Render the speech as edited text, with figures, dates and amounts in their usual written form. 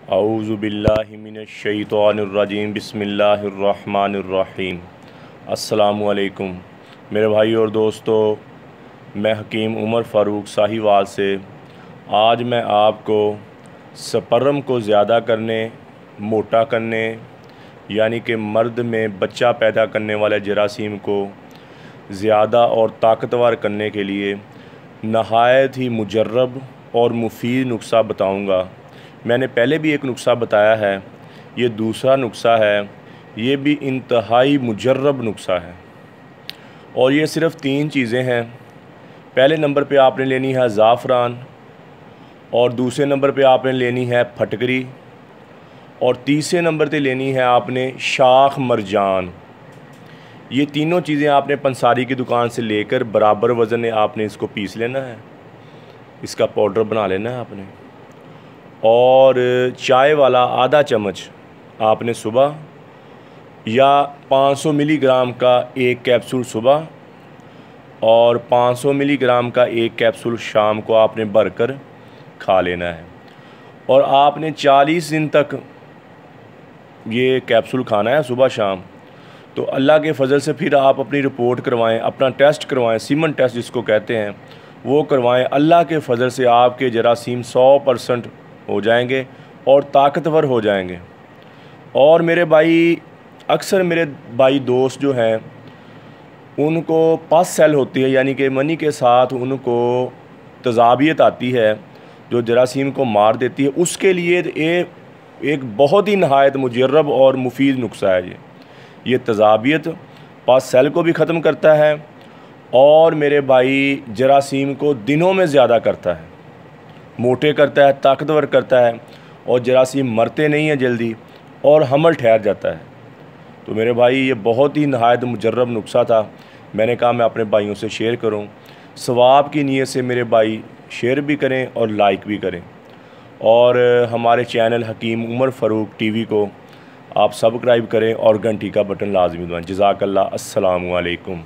औज़ु बिल्लाहि मिनश्शैतानिर्रजीम बिस्मिल्लाहिर्रहमानिर्रहीम। अस्सलामु अलैकुम मेरे भाई और दोस्तों, मैं हकीम उमर फ़ारूक साहिवाल से आज मैं आपको स्पर्म को ज़्यादा करने, मोटा करने यानी कि मर्द में बच्चा पैदा करने वाले जरासीम को ज़्यादा और ताकतवर करने के लिए नहायत ही मुजर्रब और मुफीद नुस्ख़ा बताऊंगा। मैंने पहले भी एक नुस्ख़ा बताया है, ये दूसरा नुस्ख़ा है, ये भी इंतहाई मुजर्रब नुस्ख़ा है और ये सिर्फ़ 3 चीज़ें हैं। पहले नंबर पे आपने लेनी है ज़ाफ़रान, और दूसरे नंबर पे आपने लेनी है फटकरी, और तीसरे नंबर पे लेनी है आपने शाख मरजान। ये तीनों चीज़ें आपने पंसारी की दुकान से लेकर बराबर वज़न में आपने इसको पीस लेना है, इसका पाउडर बना लेना है आपने। और चाय वाला आधा चम्मच आपने सुबह, या 500 मिलीग्राम का एक कैप्सूल सुबह और 500 मिलीग्राम का एक कैप्सूल शाम को आपने भरकर खा लेना है। और आपने 40 दिन तक ये कैप्सूल खाना है सुबह शाम। तो अल्लाह के फ़ज़ल से फिर आप अपनी रिपोर्ट करवाएं, अपना टेस्ट करवाएं, सीमन टेस्ट जिसको कहते हैं वो करवाएं। अल्लाह के फ़ज़ल से आपके जरासीम 100% हो जाएंगे और ताकतवर हो जाएंगे। और मेरे भाई, अक्सर मेरे भाई दोस्त जो हैं उनको पस सेल होती है, यानी कि मनी के साथ उनको तज़ाबियत आती है जो जरासीम को मार देती है। उसके लिए एक बहुत ही नहायत मुजर्रब और मुफीद नुस्ख़ा है ये तज़ाबियत पस सेल को भी ख़त्म करता है और मेरे भाई जरासीम को दिनों में ज़्यादा करता है, मोटे करता है, ताकतवर करता है, और जरासीम मरते नहीं हैं जल्दी और हमल ठहर जाता है। तो मेरे भाई, ये बहुत ही नहायत मुजर्रब नुस्ख़ा था, मैंने कहा मैं अपने भाइयों से शेयर करूं। सवाब की नीयत से मेरे भाई शेयर भी करें और लाइक भी करें, और हमारे चैनल हकीम उमर फ़ारूक टीवी को आप सब्सक्राइब करें और घंटी का बटन लाजमी दबाएं। जज़ाकल्लाह। अस्सलामु अलैकुम।